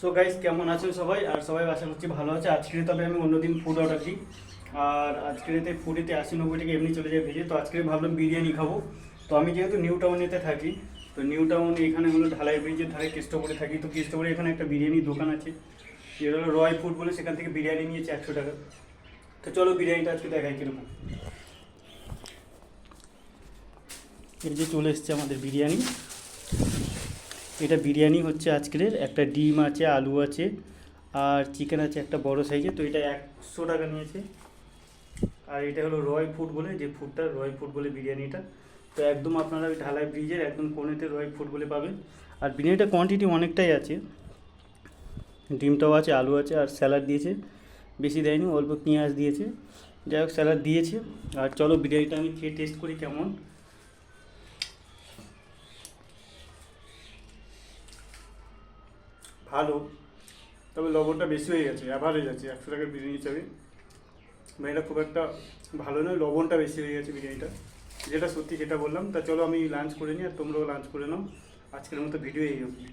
So guys, কেমন আছেন সবাই? আর সবাই আশা করছি ভালো আছে। আজকে তবে আমি অন্যদিন ফুড অর্ডার দিই, আর আজকের এতে ফুডেতে 80-90 টাকা এমনি চলে যায় ভেজে। তো আজকে ভাবলাম বিরিয়ানি খাবো। তো আমি যেহেতু নিউ টাউনেতে থাকি, তো নিউ টাউন এখানে হলো ঢালাই ব্রিজের ধারে কেষ্টপুরে থাকি। তো কেষ্টপুরে এখানে একটা বিরিয়ানির দোকান আছে, যেটা হলো রয় ফুড বলে। সেখান থেকে বিরিয়ানি নিয়েছে 100 টাকা। তো চলো বিরিয়ানিটা আজকে দেখাই কীরকম। এই যে চলে এসছে আমাদের বিরিয়ানি। এটা বিরিয়ানি হচ্ছে আজকের। একটা ডিম আছে, আলু আছে, আর চিকেন আছে একটা বড় সাইজে। তো এটা 100 টাকা নিয়েছে। আর এটা হলো রয় ফুড বলে, যে ফুডটা রয় ফুড বলে বিরিয়ানিটা। তো একদম আপনারা ওই ঢালাই ব্রিজের একদম কোণেতে রয় ফুড বলে পাবেন। আর বিরিয়ানিটা কোয়ান্টিটি অনেকটাই আছে, ডিমটাও আছে, আলু আছে, আর স্যালাড দিয়েছে। বেশি দেয়নি, অল্প পেঁয়াজ দিয়েছে। যাই হোক, স্যালাড দিয়েছে। আর চলো বিরিয়ানিটা আমি খেয়ে টেস্ট করি কেমন। ভালো, তবে লবণটা বেশি হয়ে গেছে, অ্যাভারেজ আছে 100 টাকার বিরিয়ানি হিসাবে। বিরিয়ানিটা খুব একটা ভালো নয়, লবণটা বেশি হয়ে গেছে বিরিয়ানিটা, যেটা সত্যি সেটা বললাম। তা চলো আমি লাঞ্চ করে নিই, আর তোমরাও লাঞ্চ করে নাও। আজকের মতো ভিডিও এই অবধি।